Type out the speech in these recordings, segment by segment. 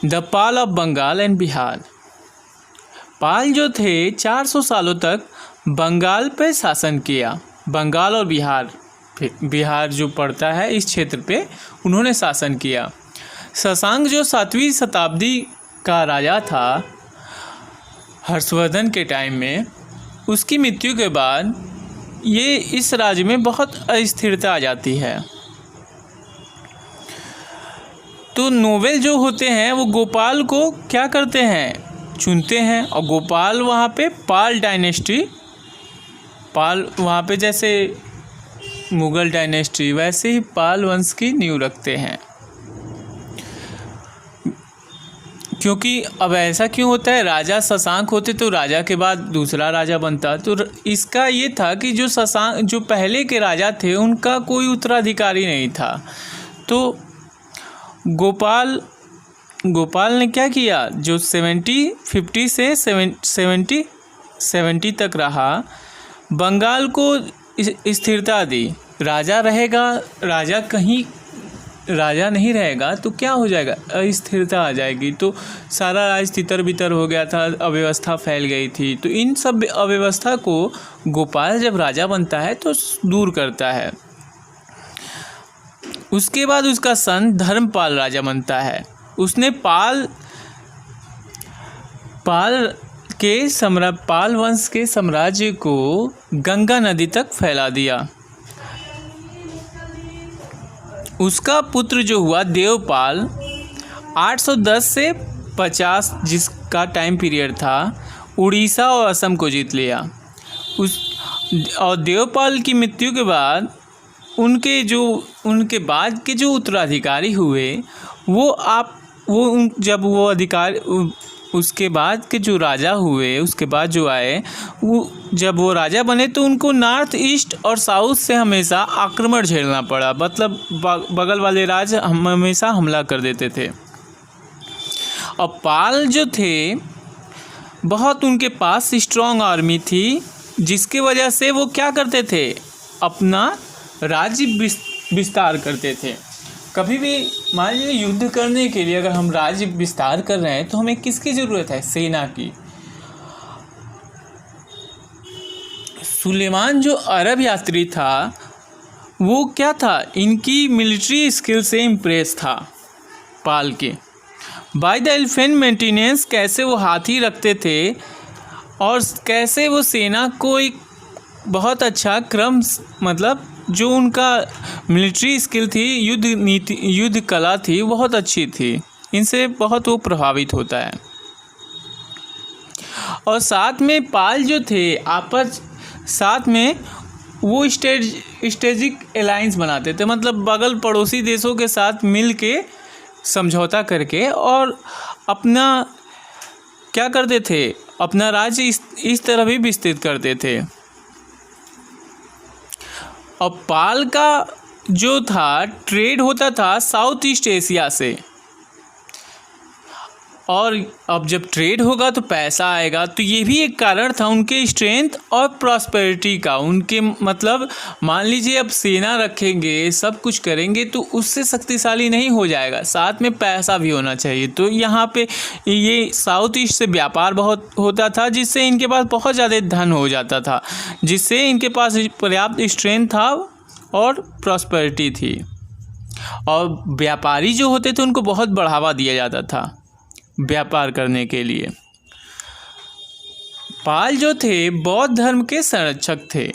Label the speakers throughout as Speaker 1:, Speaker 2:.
Speaker 1: The Pal of Bengal and Bihar. Pal जो थे 400 सालों तक बंगाल पर शासन किया। बंगाल और बिहार जो पड़ता है इस क्षेत्र पे उन्होंने शासन किया। शशांक जो 7वीं शताब्दी का राजा था हर्षवर्धन के टाइम में, उसकी मृत्यु के बाद ये इस राज्य में बहुत अस्थिरता आ जाती है। तो नोबेल जो होते हैं वो गोपाल को क्या करते हैं, चुनते हैं। और गोपाल वहाँ पे पाल डायनेस्टी, पाल वहाँ पे जैसे मुग़ल डायनेस्टी वैसे ही पाल वंश की नींव रखते हैं। क्योंकि अब ऐसा क्यों होता है, राजा शशांक होते तो राजा के बाद दूसरा राजा बनता। तो इसका ये था कि जो पहले के राजा थे उनका कोई उत्तराधिकारी नहीं था। तो गोपाल ने क्या किया, जो 50 से 70 तक रहा, बंगाल को स्थिरता दी। राजा रहेगा, राजा नहीं रहेगा तो क्या हो जाएगा, अस्थिरता आ जाएगी। तो सारा राज तितर बितर हो गया था, अव्यवस्था फैल गई थी। तो इन सब अव्यवस्था को गोपाल जब राजा बनता है तो दूर करता है। उसके बाद उसका सन धर्मपाल राजा बनता है। उसने पाल वंश के साम्राज्य को गंगा नदी तक फैला दिया। उसका पुत्र जो हुआ देवपाल 810 से 50 जिसका टाइम पीरियड था, उड़ीसा और असम को जीत लिया। और देवपाल की मृत्यु के बाद उनके बाद के जो उत्तराधिकारी हुए उसके बाद के जो राजा हुए, उसके बाद जो आए, जब वो राजा बने तो उनको नॉर्थ ईस्ट और साउथ से हमेशा आक्रमण झेलना पड़ा। मतलब बगल वाले राज हमेशा हमला कर देते थे। और पाल जो थे बहुत उनके पास स्ट्रॉन्ग आर्मी थी, जिसकी वजह से वो क्या करते थे, अपना राज्य विस्तार करते थे। कभी भी मान लीजिए युद्ध करने के लिए अगर हम राज्य विस्तार कर रहे हैं तो हमें किसकी ज़रूरत है, सेना की। सुलेमान जो अरब यात्री था वो क्या था, इनकी मिलिट्री स्किल से इम्प्रेस था पाल के। बाय द एलिफेंट मेंटेनेंस, कैसे वो हाथी रखते थे और कैसे वो सेना को एक बहुत अच्छा क्रम, मतलब जो उनका मिलिट्री स्किल थी, युद्ध कला थी, बहुत अच्छी थी। इनसे बहुत वो प्रभावित होता है। और साथ में पाल जो थे साथ में वो स्ट्रेटेजिक अलायंस बनाते थे। मतलब बगल पड़ोसी देशों के साथ मिल के समझौता करके और अपना क्या करते थे, अपना राज्य इस तरह भी विस्तृत करते थे। और पाल का जो था ट्रेड होता था साउथ ईस्ट एशिया से। और अब जब ट्रेड होगा तो पैसा आएगा, तो ये भी एक कारण था उनके स्ट्रेंथ और प्रॉस्पेरिटी का। उनके मतलब मान लीजिए अब सेना रखेंगे, सब कुछ करेंगे तो उससे शक्तिशाली नहीं हो जाएगा, साथ में पैसा भी होना चाहिए। तो यहाँ पे ये साउथ ईस्ट से व्यापार बहुत होता था, जिससे इनके पास बहुत ज़्यादा धन हो जाता था, जिससे इनके पास पर्याप्त स्ट्रेंथ था और प्रॉस्पेरिटी थी। और व्यापारी जो होते थे उनको बहुत बढ़ावा दिया जाता था व्यापार करने के लिए। पाल जो थे बौद्ध धर्म के संरक्षक थे।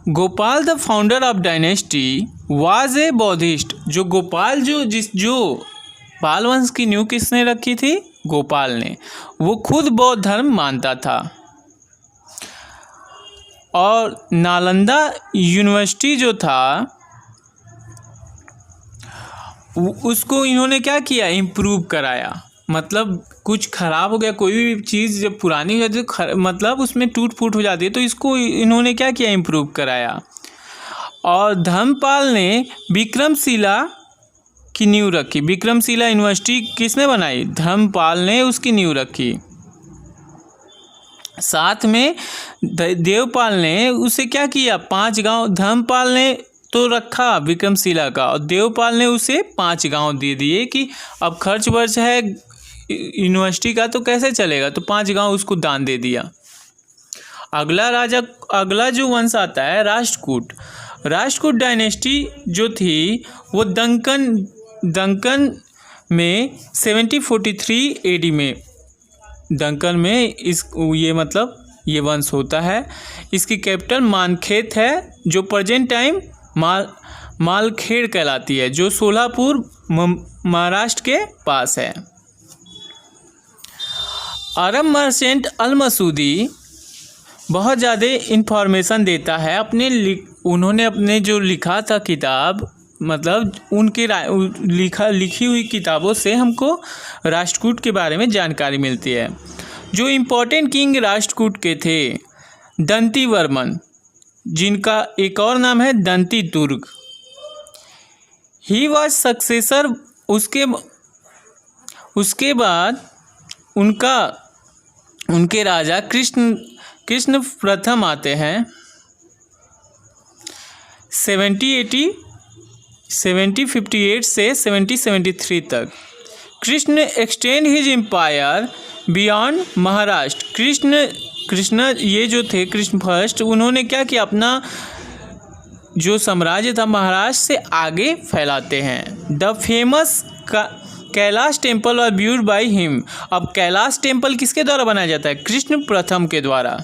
Speaker 1: Gopal the founder of dynasty was a Buddhist. जो गोपाल जो पाल वंश की नींव किसने रखी थी, गोपाल ने। वो खुद बौद्ध धर्म मानता था। और नालंदा यूनिवर्सिटी जो था उसको इन्होंने क्या किया, इम्प्रूव कराया। मतलब कुछ ख़राब हो गया, कोई भी चीज़ जब पुरानी हो जाती है मतलब उसमें टूट फूट हो जाती है, तो इसको इन्होंने क्या किया, इम्प्रूव कराया। और धर्मपाल ने विक्रमशिला की नींव रखी। विक्रमशिला यूनिवर्सिटी किसने बनाई, धर्मपाल ने उसकी नींव रखी। साथ में देवपाल ने उसे क्या किया, 5 गांव, धर्मपाल ने तो रखा विक्रमशिला का, और देवपाल ने उसे 5 गांव दे दिए कि अब खर्च वर्च है यूनिवर्सिटी का तो कैसे चलेगा, तो 5 गांव उसको दान दे दिया। अगला जो वंश आता है राष्ट्रकूट। राष्ट्रकूट डायनेस्टी जो थी वो दक्कन में 743 AD में दक्कन में ये वंश होता है। इसकी कैपिटल मानखेत है जो प्रेजेंट टाइम मालखेड़ कहलाती है, जो सोलापुर महाराष्ट्र के पास है। अरब मर्चेंट अल मसूदी बहुत ज़्यादा इन्फॉर्मेशन देता है उन्होंने अपने जो लिखा था किताब, मतलब उनके लिखी हुई किताबों से हमको राष्ट्रकूट के बारे में जानकारी मिलती है। जो इम्पोर्टेंट किंग राष्ट्रकूट के थे दंती वर्मन, जिनका एक और नाम है दंती दुर्ग, ही वॉज सक्सेसर। उसके बाद उनके राजा कृष्ण प्रथम आते हैं 7058 से 7073 तक। Krishna extend his empire beyond Maharashtra. Krishna ये जो थे कृष्ण फर्स्ट, उन्होंने क्या किया, अपना जो साम्राज्य था महाराष्ट्र से आगे फैलाते हैं। द फेमस कैलाश टेम्पल और ब्यूड बाई हिम। अब कैलाश टेम्पल किसके द्वारा बनाया जाता है, कृष्ण प्रथम के द्वारा।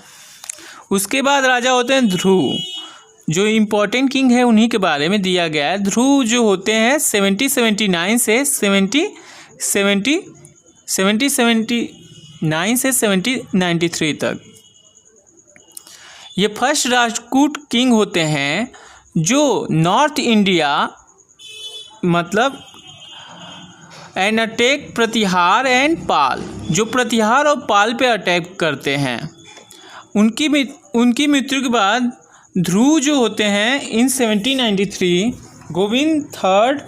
Speaker 1: उसके बाद राजा होते हैं ध्रुव, जो इम्पोर्टेंट किंग है उन्हीं के बारे में दिया गया है। ध्रुव जो होते हैं 7079 से 7093 तक। ये फर्स्ट राष्ट्रकूट किंग होते हैं जो नॉर्थ इंडिया मतलब एंड अटैक प्रतिहार एंड पाल, जो प्रतिहार और पाल पे अटैक करते हैं। उनकी मृत्यु के बाद ध्रुव जो होते हैं in 1793 Govind third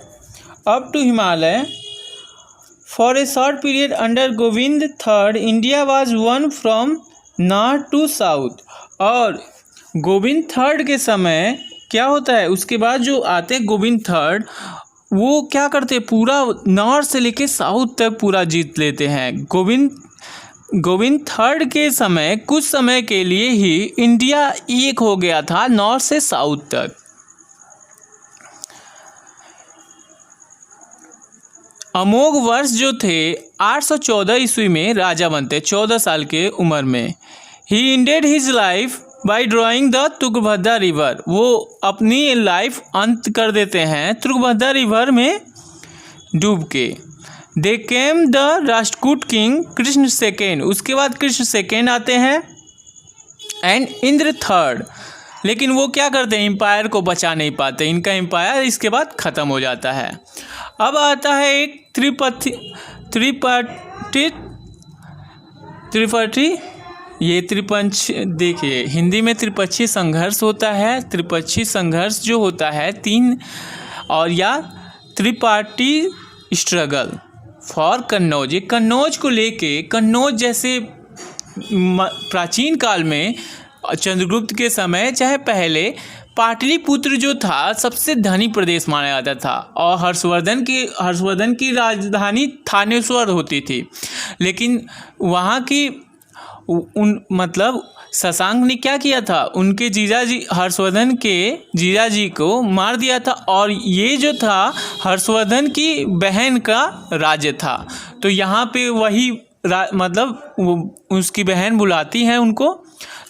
Speaker 1: up to Himalaya for a short period under Govind third India was won from north to south. और गोविंद थर्ड के समय क्या होता है, उसके बाद जो आते हैं गोविंद थर्ड, वो क्या करते हैं, पूरा नॉर्थ से लेके साउथ तक पूरा जीत लेते हैं। गोविंद थर्ड के समय कुछ समय के लिए ही इंडिया एक हो गया था नॉर्थ से साउथ तक। अमोघ वर्ष जो थे 814 ईस्वी में राजा बनते 14 साल के उम्र में। He ended his life by drowning the Tungabhadra river. वो अपनी लाइफ अंत कर देते हैं तुंगभद्रा रिवर में डूब के। They came the Rashtrakuta king Krishna second. उसके बाद कृष्ण सेकेंड आते हैं एंड इंद्र थर्ड। लेकिन वो क्या करते हैं, एम्पायर को बचा नहीं पाते, इनका एम्पायर इसके बाद ख़त्म हो जाता है। अब आता है एक त्रिपक्षी ये त्रिपंच, देखिए हिंदी में त्रिपक्षी संघर्ष होता है। त्रिपक्षी संघर्ष जो होता है 3 और या त्रिपाठी स्ट्रगल फॉर कन्नौज। ये कन्नौज को लेके, कन्नौज जैसे प्राचीन काल में चंद्रगुप्त के समय चाहे पहले पाटलिपुत्र जो था सबसे धनी प्रदेश माना जाता था और हर्षवर्धन की राजधानी थानेश्वर होती थी। लेकिन वहाँ की शशांक ने क्या किया था, उनके जीजाजी हर्षवर्धन के जीजाजी को मार दिया था और ये जो था हर्षवर्धन की बहन का राज्य था। तो यहाँ पे वही उसकी बहन बुलाती हैं उनको,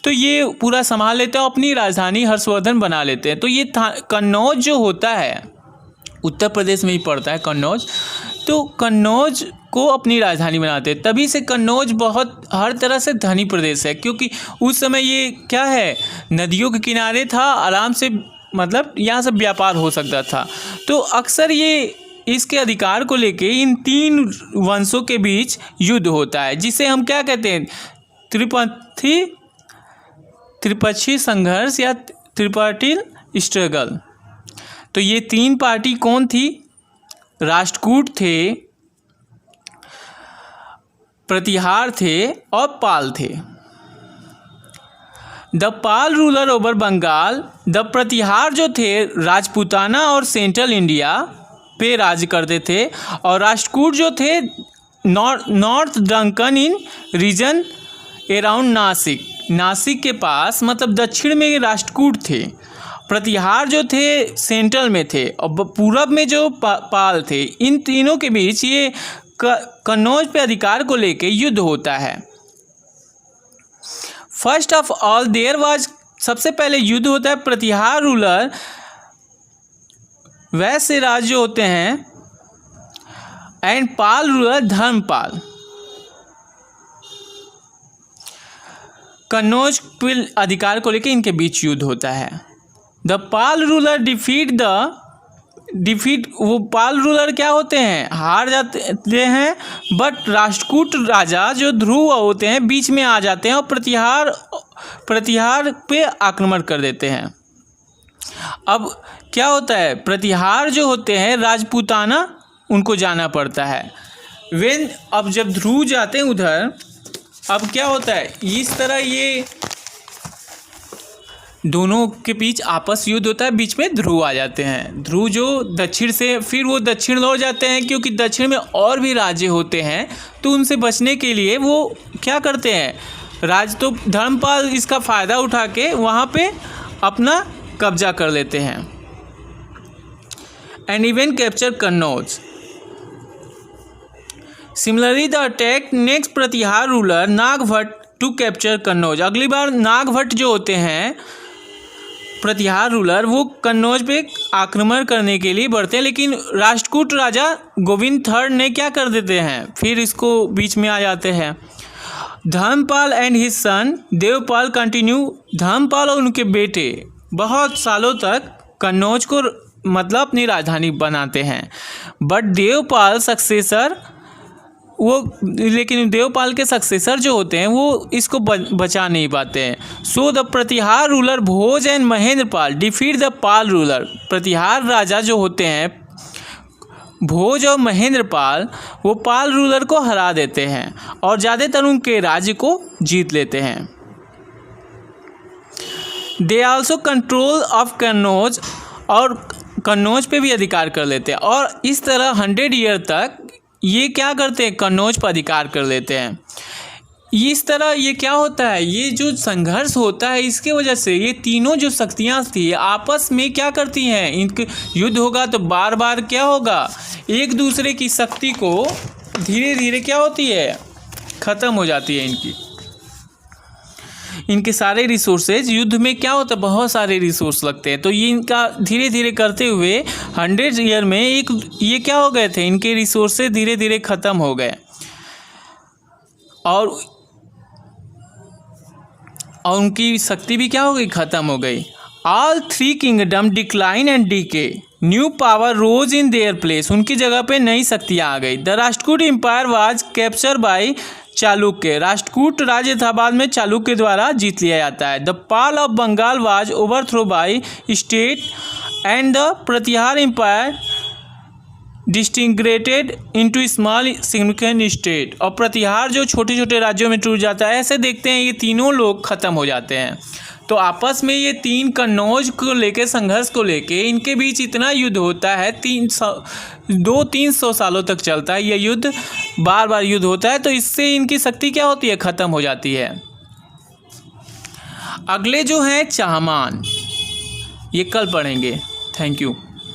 Speaker 1: तो ये पूरा संभाल लेते हैं, अपनी राजधानी हर्षवर्धन बना लेते हैं। तो ये कन्नौज जो होता है उत्तर प्रदेश में ही पड़ता है कन्नौज, तो कन्नौज को अपनी राजधानी बनाते हैं। तभी से कन्नौज बहुत हर तरह से धनी प्रदेश है, क्योंकि उस समय ये क्या है, नदियों के किनारे था, आराम से यहाँ से व्यापार हो सकता था। तो अक्सर ये इसके अधिकार को लेके इन 3 वंशों के बीच युद्ध होता है, जिसे हम क्या कहते हैं, त्रिपक्षी संघर्ष या त्रिपाठी स्ट्रगल। तो ये 3 पार्टी कौन थी, राष्ट्रकूट थे, प्रतिहार थे और पाल थे। The Pal ruler over Bengal, the Pratihara जो थे राजपूताना और सेंट्रल इंडिया पे राज करते थे, और राष्ट्रकूट जो थे नॉर्थ दक्कन इन रीजन अराउंड नासिक, नासिक के पास मतलब दक्षिण में राष्ट्रकूट थे। प्रतिहार जो थे सेंट्रल में थे और पूरब में जो पाल थे। इन तीनों के बीच ये कन्नौज पे अधिकार को लेके युद्ध होता है। First of all there was, सबसे पहले युद्ध होता है प्रतिहार रूलर वैश्य राज जो होते हैं एंड पाल रूलर धर्मपाल। कन्नौज पे अधिकार को लेकर इनके बीच युद्ध होता है। द पाल रूलर डिफीट वो पाल रूलर क्या होते हैं, हार जाते हैं, बट राष्ट्रकूट राजा जो ध्रुव होते हैं बीच में आ जाते हैं और प्रतिहार पे आक्रमण कर देते हैं। अब क्या होता है, प्रतिहार जो होते हैं राजपूताना उनको जाना पड़ता है। अब जब ध्रुव जाते हैं उधर, अब क्या होता है, इस तरह ये दोनों के बीच आपस युद्ध होता है, बीच में ध्रुव आ जाते हैं। ध्रुव जो दक्षिण से, फिर वो दक्षिण लौट जाते हैं क्योंकि दक्षिण में और भी राज्य होते हैं, तो उनसे बचने के लिए वो क्या करते हैं, तो धर्मपाल इसका फ़ायदा उठा के वहाँ पे अपना कब्जा कर लेते हैं and even capture Kannauj. Similarly the attack next Pratihar ruler Nagabhatt two capture Kannauj. अगली बार नागभट्ट जो होते हैं प्रतिहार रूलर, वो कन्नौज पे आक्रमण करने के लिए बढ़ते हैं, लेकिन राष्ट्रकूट राजा गोविंद III ने क्या कर देते हैं, फिर इसको बीच में आ जाते हैं। Dharmapal and his son Devpal continue, Dharmapal और उनके बेटे बहुत सालों तक कन्नौज को मतलब अपनी राजधानी बनाते हैं, बट देवपाल सक्सेसर लेकिन देवपाल के सक्सेसर जो होते हैं वो इसको बचा नहीं पाते हैं। So the Pratihara ruler Bhoj and Mahendrapal defeat the Pal ruler. Pratihara राजा जो होते हैं भोज और महेंद्रपाल, वो पाल रूलर को हरा देते हैं और ज़्यादातर उनके राज्य को जीत लेते हैं। They also control of Kannauj, और कन्नौज पे भी अधिकार कर लेते हैं, और इस तरह 100 ईयर तक ये क्या करते हैं, कन्नौज पर अधिकार कर लेते हैं। इस तरह ये क्या होता है, ये जो संघर्ष होता है इसके वजह से ये तीनों जो शक्तियाँ थी आपस में क्या करती हैं, इनके युद्ध होगा तो बार बार क्या होगा, एक दूसरे की शक्ति को धीरे धीरे क्या होती है, ख़त्म हो जाती है। इनके सारे रिसोर्सेज युद्ध में क्या होता है, बहुत सारे रिसोर्स लगते हैं, तो ये इनका धीरे धीरे करते हुए 100 ईयर में ये क्या हो गए थे, इनके रिसोर्सेज धीरे धीरे ख़त्म हो गए और उनकी शक्ति भी क्या हो गई, ख़त्म हो गई। All 3 kingdom decline and decay, new power rose in their place, उनकी जगह पे नई शक्तियाँ आ गई। The Rashtrakuta empire was capture by Chalukya, Rashtrakuta राज्य था बाद में चालुक्य द्वारा जीत लिया जाता है। The Pal of Bengal was overthrow by state and the Pratihara empire disintegrated into small significant state, और प्रतिहार जो छोटे छोटे राज्यों में टूट जाता है। ऐसे देखते हैं ये तीनों लोग ख़त्म हो जाते हैं। तो आपस में ये 3 कन्नौज को लेके, संघर्ष को लेके इनके बीच इतना युद्ध होता है, 200-300 सालों तक चलता है ये युद्ध, बार बार युद्ध होता है। तो इससे इनकी शक्ति क्या होती है, ख़त्म हो जाती है। अगले जो हैं चाहमान, ये कल पढ़ेंगे। Thank you.